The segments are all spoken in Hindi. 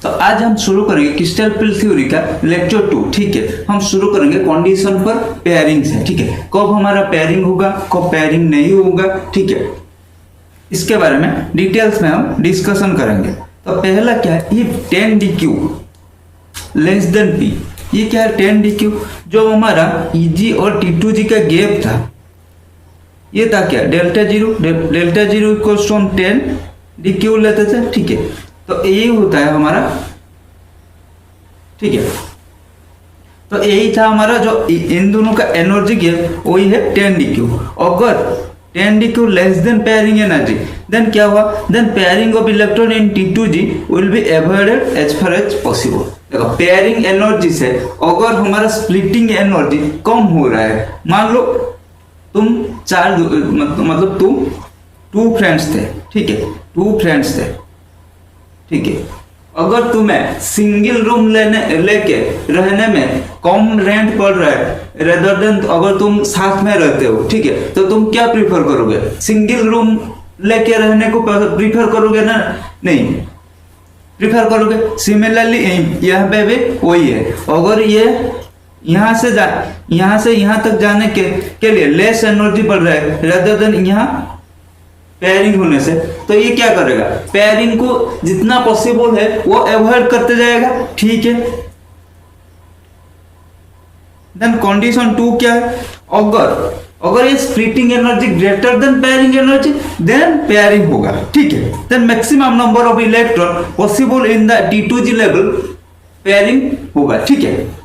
तो आज हम शुरू करेंगे क्रिस्टल फील्ड थ्योरी का लेक्चर 2। ठीक है, हम शुरू करेंगे कंडीशन पर पेयरिंग से। ठीक है, कब हमारा पेयरिंग होगा, कब पेयरिंग नहीं होगा, ठीक है, इसके बारे में डिटेल्स में हम डिस्कशन करेंगे। तो पहला क्या है, if 10dq less then p, ये क्या है 10dq, जो हमारा eg और t2g का गैप था, ये था क्या डेल्टा जीरो इक्वल्स टू हम 10dq लेते थे। ठीक है, तो यही होता है हमारा। ठीक है, तो यही था हमारा जो इन दोनों का एनर्जी गैप, वही है 10dq। अगर 10dq less than pairing energy, then क्या हुआ, then pairing of electron in t2g will be avoided as far as possible. देखो पेयरिंग एनर्जी से अगर हमारा स्प्लिटिंग एनर्जी कम हो रहा है, मान लो तुम मतलब तुम 2 फ्रेंड्स थे। ठीक है, 2 फ्रेंड्स थे। ठीक है, अगर तुम्हें सिंगल रूम लेके रहने में कम रेंट पड़ रहा है रेदर देन अगर तुम साथ में रहते हो, ठीक है, तो तुम क्या प्रीफर करोगे, सिंगल रूम लेके रहने को प्रीफर करोगे ना, नहीं प्रीफर करोगे। सिमिलरली यहाँ पे भी वही है, अगर ये यहाँ से यहाँ तक जाने के लिए लेस एनर्जी पड़ रहा है रेदर देन यहाँ पेयरिंग होने से, तो ये क्या करेगा, पेयरिंग को जितना पॉसिबल है वो अवॉइड करते जाएगा। ठीक है, देन कंडीशन 2 क्या है, अगर ये splitting energy greater than pairing energy, then pairing होगा। ठीक है, then maximum number of electron possible in the t2g level, pairing होगा। ठीक है,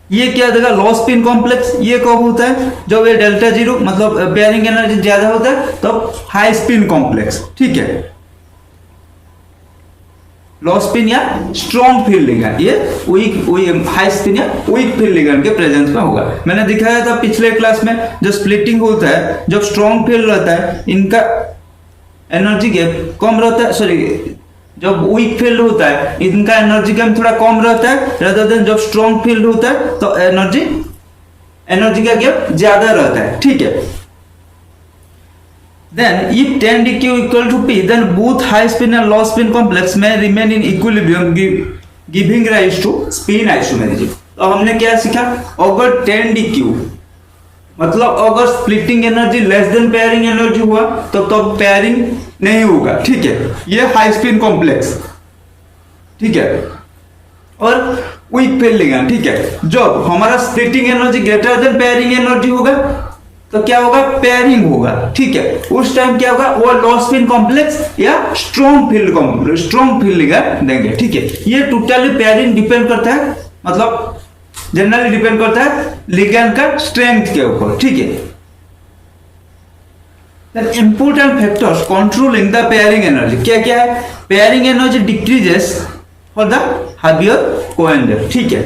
ये क्या देगा, लॉ स्पिन कॉम्प्लेक्स, ये कब होता है, जब ये डेल्टा जीरो मतलब पेयरिंग एनर्जी ज्यादा होता है तब तो हाई स्पिन कॉम्प्लेक्स। ठीक है, लॉ स्पिन या स्ट्रॉन्ग फील्ड लिगैंड, ये वीक हाई स्पिन या वीक फील्ड लिगैंड के प्रेजेंस में होगा। मैंने दिखाया था पिछले क्लास में, जो स्प्लिटिंग होता है जब स्ट्रॉन्ग फील्ड रहता है इनका एनर्जी गैप कम रहता है, सॉरी जब वीक फील्ड होता है इनका एनर्जी गैप थोड़ा कम रहता है rather than जब स्ट्रॉन्ग फील्ड होता है तो एनर्जी का गैप ज्यादा रहता है। ठीक है, then if 10dq equal to p, then both high spin and low spin complex may remain in equilibrium giving rise to spin isomerism। तो हमने क्या सीखा, अगर 10dq मतलब अगर splitting energy less than pairing energy हुआ तो तब पेयरिंग नहीं होगा। ठीक है, ये हाई स्पिन कॉम्प्लेक्स। ठीक है, और वीक फील्ड लिगैंड। ठीक है, जब हमारा splitting energy greater than pairing energy होगा तो क्या होगा, पेयरिंग होगा। ठीक है, उस टाइम क्या होगा, वो लॉ स्पिन कॉम्प्लेक्स या स्ट्रॉन्ग फील्ड लिगैंड देंगे। ठीक है, ये टोटली पेयरिंग डिपेंड करता है, मतलब जनरली डिपेंड करता है लिगैंड का स्ट्रेंथ के ऊपर। ठीक है, then important factors controlling the pairing energy क्या क्या है, pairing energy decreases for the हार्बियर कोएंजर। ठीक है,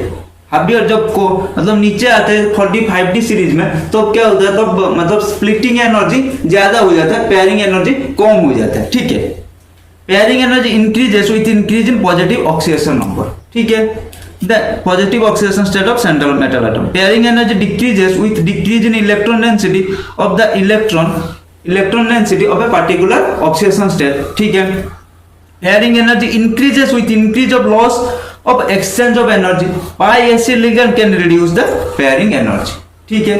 हार्बियर जब को मतलब नीचे आते हैं 45d सीरीज में तो क्या होता है, तो मतलब स्प्लिटिंग एनर्जी ज्यादा हो जाता है, पेयरिंग एनर्जी कम हो जाता है। ठीक है, pairing energy increases with increase in positive oxidation number. ठीक है, the positive oxidation state of central metal atom, pairing energy decreases with decrease in electron density of the electron density of a particular oxidation state। ठीक है, pairing energy increases with increase of loss of exchange of energy, pi acid ligand can reduce the pairing energy। ठीक है,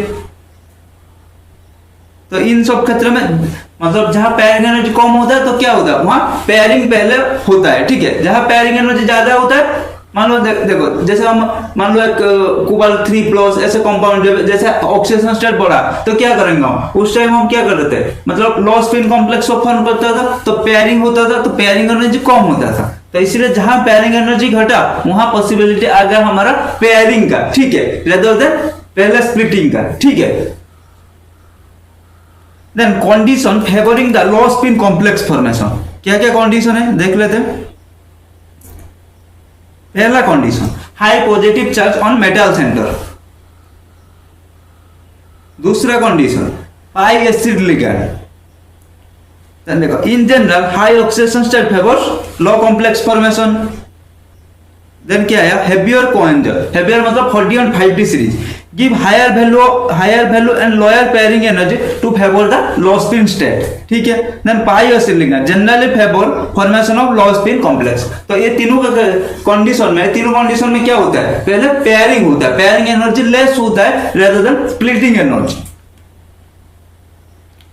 तो इन सब क्षेत्र में मतलब जहां पेयरिंग एनर्जी कम होता है तो क्या होता है, वहां पेयरिंग पहले होता है। ठीक है, जहां पेयरिंग एनर्जी ज्यादा होता है, मान लो देखो जैसे हम मान लो एक कोबाल्ट 3+ ऐसे कंपाउंड जैसे ऑक्सीडेशन स्टेट बढ़ा तो क्या करेंगे हम, उस टाइम हम क्या करते थे, मतलब लॉ स्पिन कॉम्प्लेक्स फॉर्म करता था तो पेयरिंग होता था, तो पेयरिंग एनर्जी कम होता था। तो इसलिए जहां पेयरिंग एनर्जी घटा वहां पॉसिबिलिटी आ गया हमारा पेयरिंग का। ठीक है, रेदर देन पहले स्प्लिटिंग का। ठीक है, then condition favouring the low spin complex formation, क्या क्या कंडीशन है देख लेते हैं। पहला condition, high positive charge on metal centre. दूसरा condition, pi acid ligand. Then देखो in general high oxidation state favours low complex formation. Then क्या है, हेवियर कोएंजर, हेवियर मतलब 40 और 5d series give higher value and lower pairing energy to favor the low spin state, ठीक है। then pi oscillator generally favor formation of low spin complex। तो ये तीनों का कंडीशन में, तीनों कंडीशन में क्या होता है, पहले पेयरिंग होता है, पेयरिंग एनर्जी लेस होता है rather than splitting energy।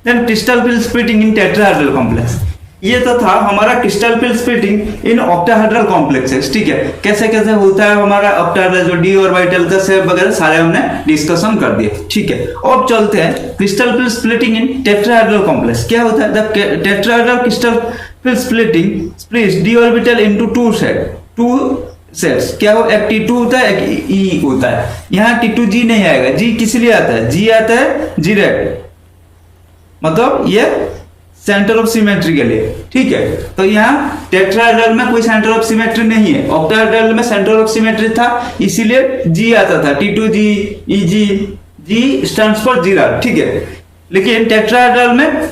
then crystal field splitting in tetrahedral complex, ये तो था हमारा crystal field splitting in octahedral complexes, ठीक है। कैसे कैसे होता है हमारा ऑक्टाहेड्रल, जो डी ऑर्बिटल का शेप वगैरह सारे हमने डिस्कशन कर दिए, ठीक है। अब चलते हैं crystal field splitting in tetrahedral complex. क्या होता है, the tetrahedral crystal field splitting splits D orbital into two sets. क्या हो, एक T2 होता है, एक E होता है। यहाँ T2G नहीं आएगा, G किस लिए आता है, G आता है जीरेट, मतलब ये सेंटर ऑफ सिमेट्री के लिए, ठीक है। तो यहाँ टेट्राहेड्रल में कोई सेंटर ऑफ सिमेट्री नहीं है, ऑक्टाहेड्रल में सेंटर ऑफ सिमेट्री था, इसीलिए G आता था, T2G EG, G stands for जीरा, ठीक है। लेकिन टेट्राहेड्रल में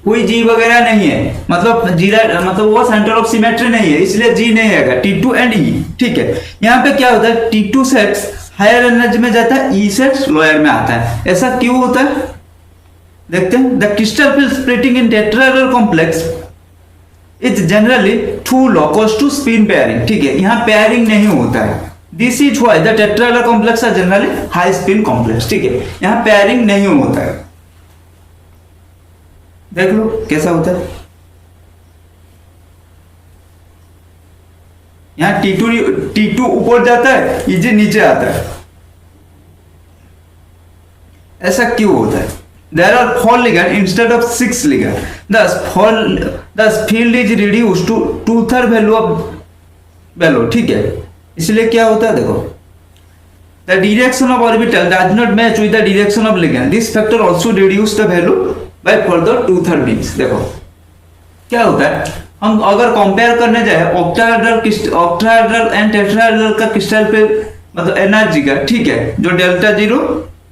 कोई G वगैरह नहीं है, मतलब जीरा, मतलब वो सेंटर ऑफ सिमेट्री नहीं है, इसलिए G नहीं आएगा, T2 एंड E, ठीक है। यहाँ पे क्या होता है, T2 सेट्स हायर एनर्जी में जाता है, E सेट्स लोअर में आता है। ऐसा क्यों होता है, देखते हैं। The crystal field splitting in tetrahedral complex is generally too low cost to spin pairing, ठीक है। यहाँ पेयरिंग नहीं होता है, this is why the tetrahedral complex are generally high spin complex, ठीक है। यहाँ पेयरिंग नहीं होता है, देख लो कैसा होता है। यहाँ T2 ऊपर जाता है, EG नीचे आता है, ऐसा क्यों होता है। There are 4 ligands instead of 6 ligands. Thus field is reduced to 2/3 value, ठीक है। इसलिए क्या होता है, देखो, the direction of orbital does not match with the direction of ligand. This factor also reduce the value by further 2/3 means। देखो क्या होता है, हम अगर कंपेयर करने जाए ऑक्टाहेड्रल एंड टेट्राहेड्रल का क्रिस्टल पे मतलब एनर्जी का, ठीक है, जो डेल्टा जीरो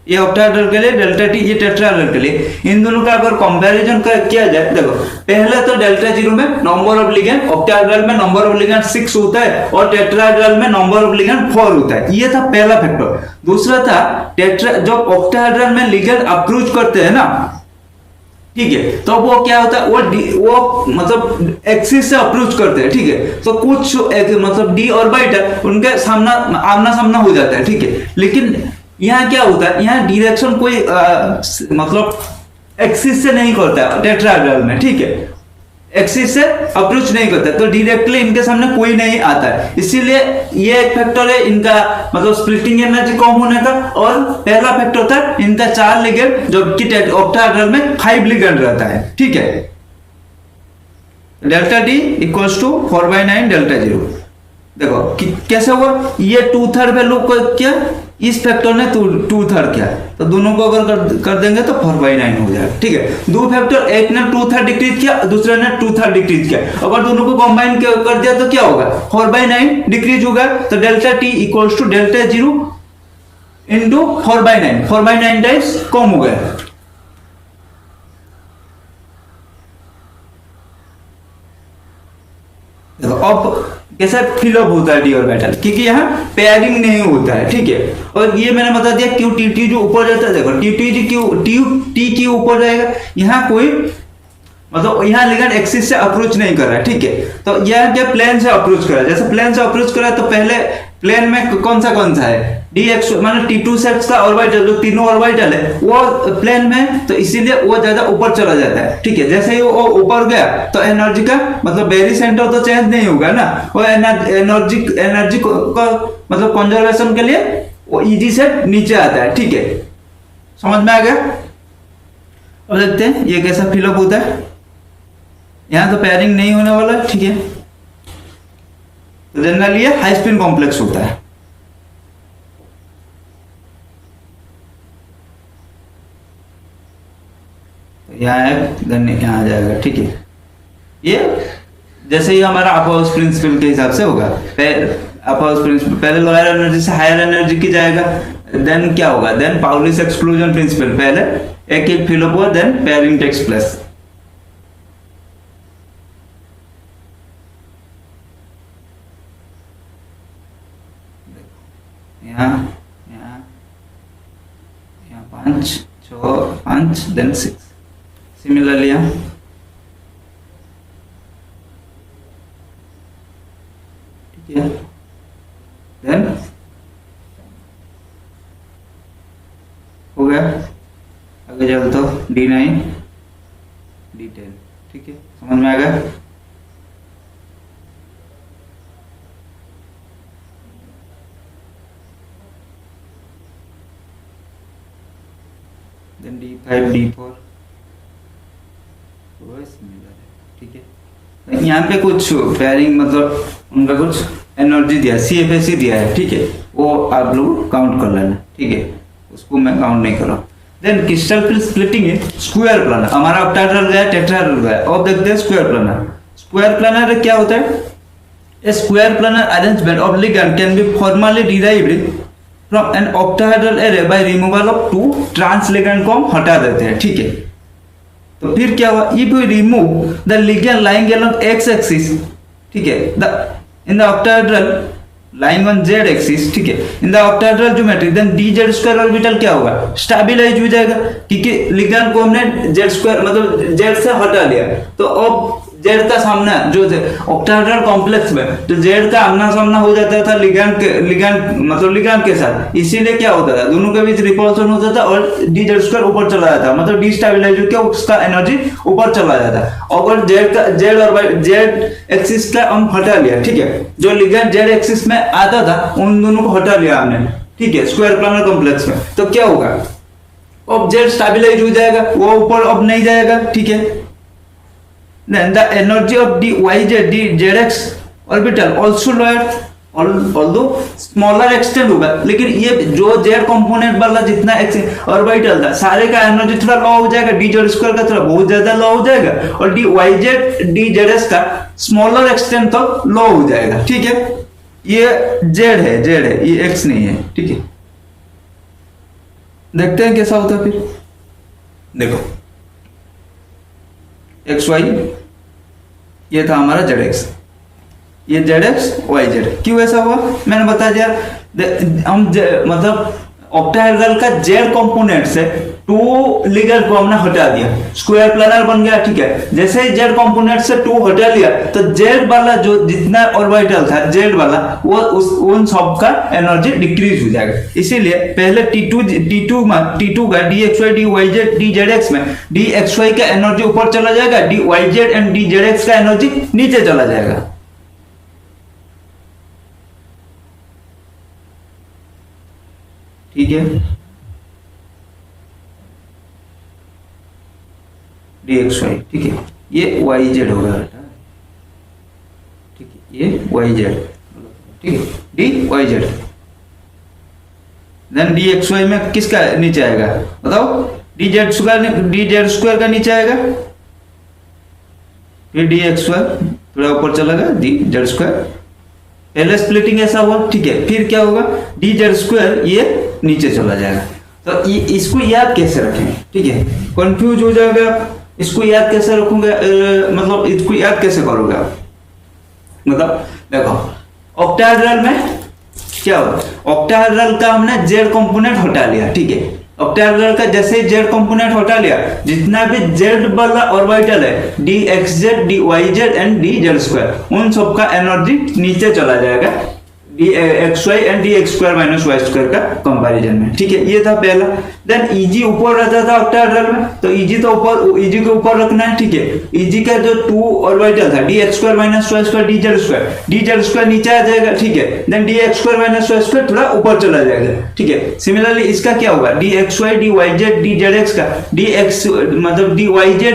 ये ऑक्टाहेड्रल के लिए, डेल्टा टी ये टेट्राहेड्रल के लिए, इन दोनों का अगर कंपैरिजन किया जाए, देखो पहले तो डेल्टा जीरो में नंबर ऑफ लिगेंड, ऑक्टाहेड्रल में नंबर ऑफ लिगेंड 6 होता है और टेट्राहेड्रल में नंबर ऑफ लिगेंड 4 होता है, ये था पहला फैक्टर। दूसरा था जो ऑक्टाहेड्रल में लिगेंड अप्रोच करते हैं ना, ठीक है, तो वो क्या होता है, वो मतलब एक्सिस से अप्रोच करते हैं, ठीक है। तो कुछ मतलब डी ऑर्बिटल उनके आमना सामना हो जाता है, ठीक है। लेकिन यहाँ क्या होता है, यहाँ डायरेक्शन कोई मतलब एक्सिस से नहीं करता है टेट्राहेड्रल में, ठीक है, एक्सिस से अप्रोच नहीं करता, तो डायरेक्टली इनके सामने कोई नहीं आता है, इसीलिए ये एक फैक्टर है इनका मतलब स्प्लिटिंग एनर्जी कम होने का। और पहला फैक्टर था इनका 4 लिगेंड, जबकि ऑक्टाहेड्रल में 5 लिगेंड रहता है, ठीक है। Delta T equals to 4/9 delta zero. देखो कैसे हुआ, ये 2/3 वैल्यू को क्या इस फैक्टर ने 2/3 किया, तो दोनों को अगर कर देंगे तो 4/9 हो जाएगा, ठीक है। दो फैक्टर, एक ने 2/3 डिक्रीज किया, दूसरे ने 2/3 डिक्रीज किया, अगर दोनों को कंबाइन कर दिया तो क्या होगा, 4/9 डिक्रीज होगा। तो delta T equals to delta zero into 4/9, 4/9 times कम हो गया। देखो अब कैसा फिलअप होता है डी ऑर्बिटल, क्योंकि यहाँ पेयरिंग नहीं होता है, ठीक है। और ये मैंने बता दिया क्यों टी जो ऊपर जाता है, देखो टी क्यों ऊपर जाएगा, यहाँ कोई मतलब यहाँ लिगेंड एक्सिस से अप्रोच नहीं कर रहा है, ठीक है। तो यह क्या प्लेन से अप्रोच कर रहा है, जैसे प्लेन से अप्रोच कर रहा है तो पहले प्लेन में कौन सा है dx माने T2 सेट्स का ऑर्बिटल, जो तीनों ऑर्बिटल है वो प्लेन में, तो इसीलिए वो ज्यादा ऊपर चला जाता है, ठीक है। जैसे ही वो ऊपर गया तो एनर्जी का मतलब बेरी सेंटर तो चेंज नहीं होगा ना, वो एनर्जी को मतलब कंजर्वेशन के लिए वो EG सेट नीचे आता है, ठीक है। समझ में आ गया। अब देखते हैं ये कैसा फिलअप होता है। यहाँ तो पेयरिंग नहीं होने वाला है, ठीक है। तो जनरली ये हाई स्पिन कॉम्प्लेक्स होता है। यहाँ है देन यहाँ आ जाएगा, ठीक है। ये जैसे ही हमारा अपोज प्रिंसिपल के हिसाब से होगा, अपोज प्रिंसिपल पहले लोअर एनर्जी से हायर एनर्जी की जाएगा, देन क्या होगा, देन पाउलिस एक्सक्लूजन प्रिंसिपल, पहले एक फिलअप हुआ देन पेयरिंग टेक्स प्लेस। यहाँ यहाँ 5 then 6. Similarly यहाँ ठीक है, then हो गया। आगे चल तो D9 D10, ठीक है, समझ में आ गया। देन D5 D4 सिमिलर है, ठीक है। यहाँ पे कुछ पेयरिंग मतलब उनका कुछ एनर्जी दिया, CFSE दिया है, ठीक है, वो आप लोग काउंट कर लेना, ठीक है, उसको मैं काउंट नहीं कर रहा। Then crystal field splitting in square planar, हमारा ऑक्टाहेड्रल गया, टेट्राहेड्रल गया, अब देखते हैं स्क्वायर प्लानर। स्क्वायर प्लानर क्या होता है? A square planar arrangement of ligand can be formally derived from an octahedral array by removal of 2 trans ligand को हम हटा देते हैं, ठीक है। तो फिर क्या हुआ? If we remove the ligand lying along X axis, ठीक है, in the octahedral lying on Z axis, ठीक है, in the octahedral geometry, then dz square orbital क्या होगा? स्टेबलाइज हो जाएगा, क्योंकि लिगैंड को हमने जेड स्क्वायर मतलब जेड से हटा लिया। तो अब जेड का सामना जो ऑक्टाहेड्रल कॉम्प्लेक्स में तो जेड का आमना सामना हो जाता था लिगैंड के साथ, इसीलिए क्या होता था? दोनों के बीच रिपल्सन होता था और dz स्क्वायर ऊपर चला जाता, मतलब डिस्टेबलाइज होकर उसका एनर्जी ऊपर चला जाता। और जेड एक्सिस का हम हटा लिया, ठीक है, जो लिगैंड जेड एक्सिस में आता था उन दोनों को हटा लिया हमने, ठीक है, स्क्वायर प्लानर कॉम्प्लेक्स में। तो क्या होगा? अब जेड स्टेबलाइज हो जाएगा, वो ऊपर अब नहीं जाएगा, ठीक है। Then the energy of dYz orbital also lowered, although smaller extent होगा, लेकिन ये जो z कंपोनेंट वाला जितना ऑर्बिटल था सारे का एनर्जी थोड़ा लो हो जाएगा, dz स्क्वायर का थोड़ा बहुत ज्यादा लो हो जाएगा, और dYz का स्मॉलर एक्सटेंट तक लो हो जाएगा, ठीक है। ये z है, ये x नहीं है, ठीक है। देखते हैं कैसा होता है फिर। देखो XY ये था हमारा ZX, ये ZX YZ, क्यों ऐसा हुआ मैंने बता दिया। हम मतलब ऑक्टाहेड्रल का Z कंपोनेंट से 2 लिगैंड को हमने हटा दिया, स्क्वायर प्लानर बन गया, ठीक है। जैसे ही Z कंपोनेंट से 2 हटा लिया तो Z वाला जो जितना ऑर्बिटल था Z वाला वो उन सब का एनर्जी डिक्रीज हो जाएगा। इसीलिए पहले T2 का dxy dyz dzx में dxy का एनर्जी ऊपर चला जाएगा, dyz एंड dzx का एनर्जी नीचे चला जाएगा। ठीक है, dxy, ठीक है, ये yz होगा बेटा, ठीक है, ये yz, ठीक है, dyz। देन dxy में किसका नीचे आएगा बताओ? dz स्क्वायर का नीचे आएगा, फिर dxy थोड़ा ऊपर चला गया dz स्क्वायर। पहले स्प्लिटिंग ऐसा हुआ, ठीक है, फिर क्या होगा? dz स्क्वायर ये नीचे चला जाएगा। तो इसको याद कैसे रखेंगे? ठीक है, कंफ्यूज हो जाएगा, इसको याद कैसे रखोगे, मतलब इसको याद कैसे करोगे आप? मतलब देखो ऑक्टाहेड्रल में क्या होगा? ऑक्टाहेड्रल का हमने जेड कंपोनेंट हटा लिया, ठीक है, ऑक्टाहेड्रल का जैसे ही जेड कंपोनेंट हटा लिया, जितना भी जेड वाला ऑर्बिटल है dxz dyz and dz square उन सब का एनर्जी नीचे चला जाएगा dxy and dx square minus y square का कंपैरिजन में, ठीक है, ये था पहला। देन eg ऊपर रहता था ऑक्टाहेड्रल में, तो eg तो ऊपर, eg के ऊपर रखना है, ठीक है। eg का जो 2 ऑर्बिटल था dx square minus y square dz square नीचे आ जाएगा, ठीक है। Then dx square minus y square थोड़ा ऊपर चला जाएगा, ठीक है। सिमिलरली इसका क्या होगा? dxy dyz dzx का dx मतलब dyz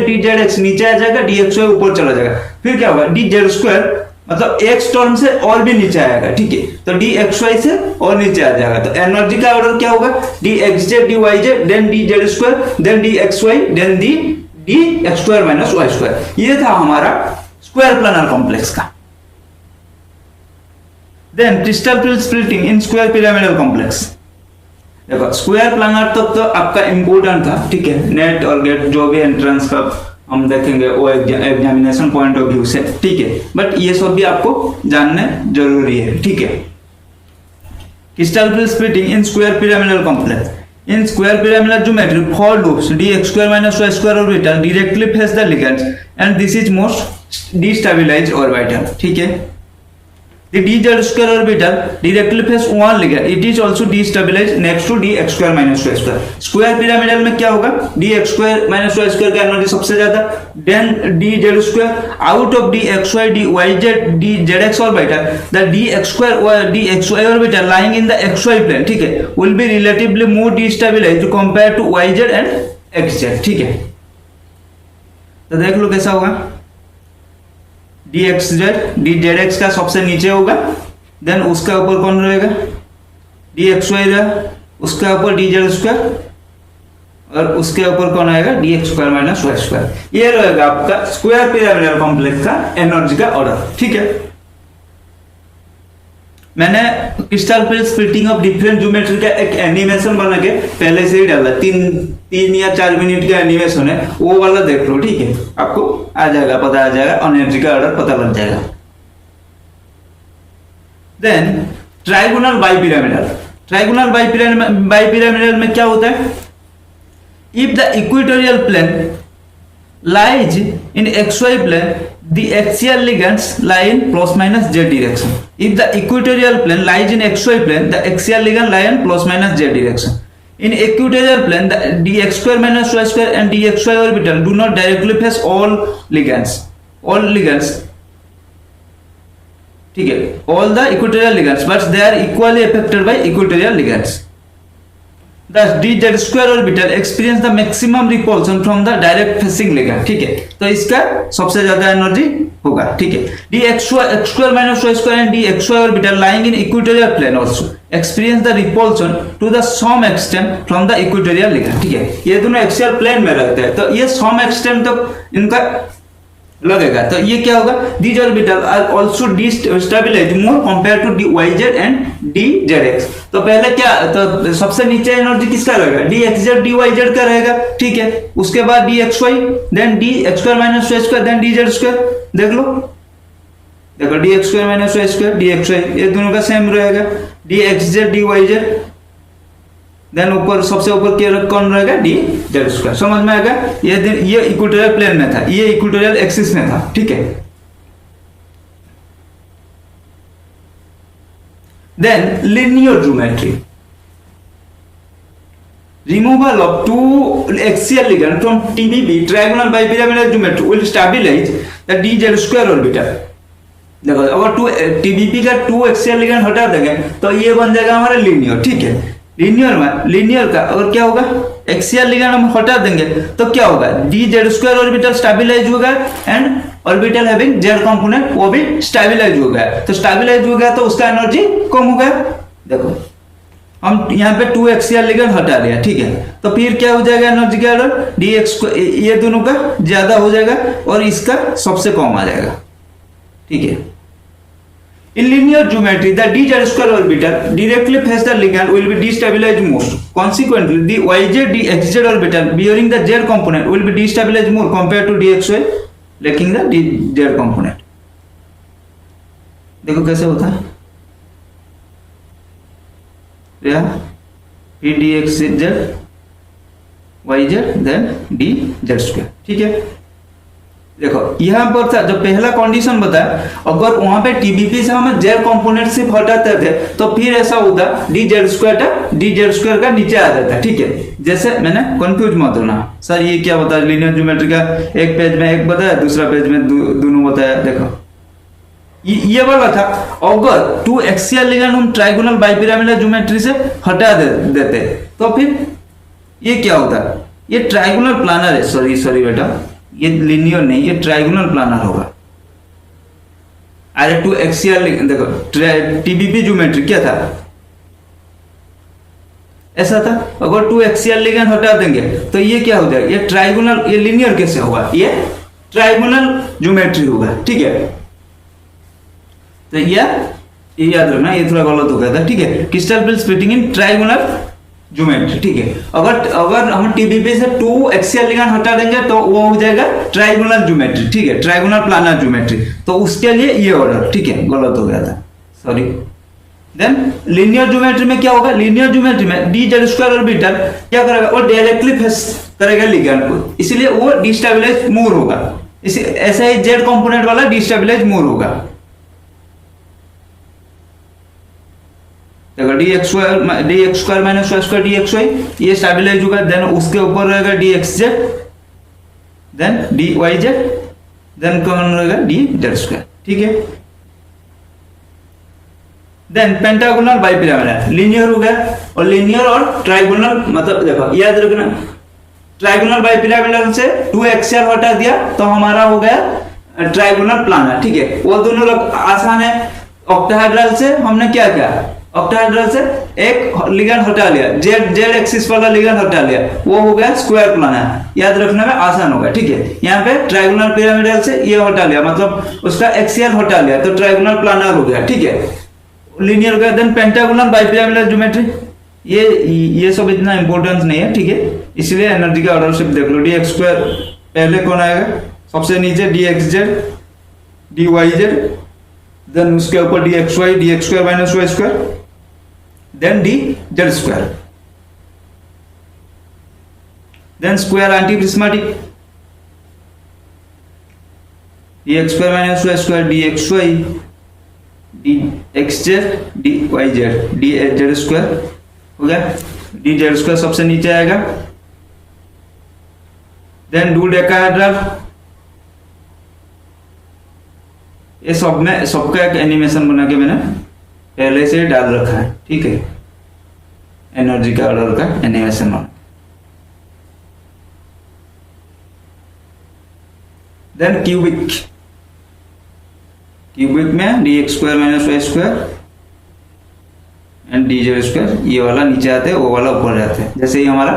dzx नीचे आ जाएगा, dxy ऊपर चला जाएगा। फिर क्या होगा? dz स्क्वायर मतलब x टर्म से और भी नीचे आएगा, ठीक है, तो dxy से और नीचे आ जाएगा। तो एनर्जी का ऑर्डर क्या होगा? dxz dyz then dz square then dxy then dx square minus y square. ये था हमारा स्क्वायर प्लानर कॉम्प्लेक्स का। Then crystal field splitting in square pyramidal complex. देखो स्क्वायर प्लानर तक तो आपका इंपोर्टेंट था, ठीक है, नेट और गेट जो भी एंट्रेंस का हम देखेंगे वो एग्जामिनेशन पॉइंट ऑफ व्यू से, ठीक है, बट ये सब भी आपको जानने जरूरी है, ठीक है। Crystal field splitting in square pyramidal complex. In square pyramidal geometry, for loops dx square minus y square orbital directly face the ligands and this is most destabilized orbital. ठीक है, the dz square orbital directly face one ligand, it is also destabilized next to dx square minus y square. Square pyramidal में क्या होगा, dx square minus y square का एनर्जी सबसे ज्यादा, then dz square out of dxy dyz dzx orbital, the dx square or dxy orbital lying in the xy plane, ठीक है, will be relatively more destabilized compared to yz and xz. ठीक है, तो देख लो कैसा होगा, dxz dzx का सबसे नीचे होगा, देन उसका ऊपर कौन रहेगा, dxy रहा, उसका ऊपर dz स्क्वायर और उसके ऊपर कौन आएगा, dx square minus y square. ये रहेगा आपका स्क्वायर पिरामिडल कॉम्प्लेक्स का एनर्जी का ऑर्डर. ठीक है, मैंने crystal field splitting of different geometry का एक एनिमेशन बना के पहले से ही डाला, 3 या 4 मिनट का एनिमेशन है, वो वाला देख लो. ठीक है, आपको आ जाएगा, पता आ जाएगा, एनर्जी का ऑर्डर पता लग जाएगा. Then trigonal bipyramidal. Trigonal bipyramidal में क्या होता है, if the equatorial plane lies in xy plane, the axial ligands lie in plus minus z direction. If the equatorial plane lies in xy plane, the axial ligand lie in plus minus z direction. In equatorial plane, the dx square minus y square and dxy orbital do not directly face all ligands. All ligands, ठीक है, all the equatorial ligands, but they are equally affected by equatorial ligands. Thus dz square orbital experience the maximum repulsion from the direct facing ligand. ठीक है, तो इसका सबसे ज्यादा एनर्जी होगा. ठीक है, dx square minus y square and dxy orbital lying in equatorial plane also experience the repulsion to the some extent from the equatorial ligand. ठीक है, ये दोनों एक्सियल प्लेन में रहते हैं, तो ये some extent तक इनका लगेगा. तो ये क्या होगा, these orbital are also destabilized more compared to dyz and dzx. तो पहले क्या, तो सबसे नीचे एनर्जी किसका रहेगा, dxz dyz का रहेगा. ठीक है, उसके बाद dxy, then dx square minus y square, then dz square. देख लो, देखो dx square minus y square dxy, ये दोनों का सेम रहेगा, dxz dyz, देन ऊपर सबसे ऊपर क्या कौन रहेगा, dz स्क्वायर. समझ में आएगा, ये इक्वेटोरियल प्लेन में था, ये इक्वेटोरियल एक्सिस में था. ठीक है, then linear geometry, removal of two axial ligand from TBB trigonal bipiramidal geometry will stabilize the dz square orbital. देखो, अगर TBB का 2 axial ligand हटा देंगे तो ये बन जाएगा हमारा लीनियर. ठीक है, लीनियर का अगर क्या होगा, एक्सियल लिगेंड हम हटा देंगे तो क्या होगा, dz स्क्वायर ऑर्बिटल स्टेबलाइज होगा and orbital having z component वो भी स्टेबलाइज हो गया. तो स्टेबलाइज हो गया तो उसका एनर्जी कम हो गया. देखो, हम यहाँ पे 2 एक्सियल लिगेंड हटा दिया. ठीक है, तो फिर क्या हो जाएगा, एनर्जी का ऑर्डर dx, ये दोनों का ज्यादा हो जाएगा और इसका सबसे कम आ जाएगा. ठीक है, in linear geometry the dz square orbital directly face the ligand will be destabilized most. Consequently the yz dxz orbital bearing the z component will be destabilized more compared to dxy lacking the z component. देखो कैसे होता है, फिर dxz yz then dz square. ठीक है, देखो यहाँ पर था जो पहला कंडीशन बताया, अगर वहां पे टीबीपी से हमें जेड कंपोनेंट सिर्फ हटाते थे तो फिर ऐसा होता dz स्क्वायर का नीचे आ जाता. ठीक है, जैसे मैंने कंफ्यूज मत होना, सर ये क्या बताया, लीनियर ज्योमेट्री का एक पेज में एक बताया, दूसरा पेज में दोनों बताया. देखो ये वाला था, अगर 2 एक्सियल लिगेंड हम ट्राइगोनल बाइपिरामिडल ज्योमेट्री से हटा देते तो फिर ये क्या होता, ये ट्राइगोनल प्लानर है. सॉरी बेटा, ये लीनियर नहीं, ये ट्राइगोनल प्लानर होगा. अरे 2 एक्सियल, देखो टीबीपी ज्योमेट्री क्या था, ऐसा था. अगर 2 एक्सियल लिगेंड हटा देंगे तो ये क्या हो जाएगा, ये ट्राइगोनल, ये लीनियर कैसे होगा, ये ट्राइगोनल ज्योमेट्री होगा. ठीक है, तो ये याद रखना, ये थोड़ा गलत हो गया था. ठीक है, क्रिस्टल फिल्ड स्प्लिटिंग इन ट्राइगोनल ज्योमेट्री. ठीक है, अगर हम टीबीपी से 2 एक्सियल लिगेंड हटा देंगे तो वो हो जाएगा ट्राइगोनल ज्योमेट्री. ठीक है, ट्राइगोनल प्लानर ज्योमेट्री. तो उसके लिए ये ऑर्डर, ठीक है, गलत हो गया था, सॉरी. देन लीनियर ज्योमेट्री में क्या होगा, लीनियर ज्योमेट्री में डी जेड स्क्वायर ऑर्बिटल क्या करेगा, वो डायरेक्टली फेस करेगा लिगैंड को, इसलिए वो डिस्टेबलाइज मूव होगा। इसी ऐसा ही जेड कंपोनेंट वाला डिस्टेबलाइज मूव होगा। देखो D x square minus Y square D x Y, ये स्टेबलाइज होगा। देन उसके ऊपर रहेगा D x Z, then D Y Z, then common रहेगा डी जेड स्क्वायर। ठीक है। देन पेंटागोनल बाइपिरामिडल लीनियर हो गया, और लीनियर और ट्राइगोनल मतलब देखो याद रखना, ट्राइगोनल बाइपिरामिडल से 2 एक्सियल हटा दिया तो हमारा हो गया ट्राइगोनल प्लानर। ठीक है, वो दोनों लोग आसान है। ऑक्टाहेड्रल से हमने क्या किया, ऑक्टाहेड्रल से एक लिगेंड हटा लिया, जेड एक्सिस वाला लिगेंड हटा लिया, वो हो गया स्क्वायर प्लानर। याद रखने में आसान होगा। ठीक है, यहाँ पे ट्राइगोनल पिरामिडल से ये हटा लिया, मतलब उसका एक्सियल हटा लिया तो ट्राइगोनल प्लानर हो गया। ठीक है, लीनियर हो गया। देन पेंटागोनल बाइपिरामिडल ज्योमेट्री, ये सब इतना इंपॉर्टेंस नहीं है। ठीक है, इसलिए एनर्जी का ऑर्डर शिफ्ट देख लो। डी एक्स स्क्वायर पहले कौन आएगा, सबसे नीचे d x z d Y Z, then उसके ऊपर d x y d x square minus Y square, then d Z square, then square anti prismatic d x square minus Y square D x y d x z d Y z d Z square हो गया। डी जेड स्क्वायर सबसे नीचे आएगा। देन डोडेकाहेड्रल, ये सब में सबका एक एनिमेशन बना के मैंने पहले से डाल रखा है। ठीक है, एनर्जी का ऑर्डर का एनिमेशन बना। देन क्यूबिक, क्यूबिक में D x square minus Y square and D Z square, ये वाला नीचे आते हैं वो वाला ऊपर जाते हैं। जैसे ही हमारा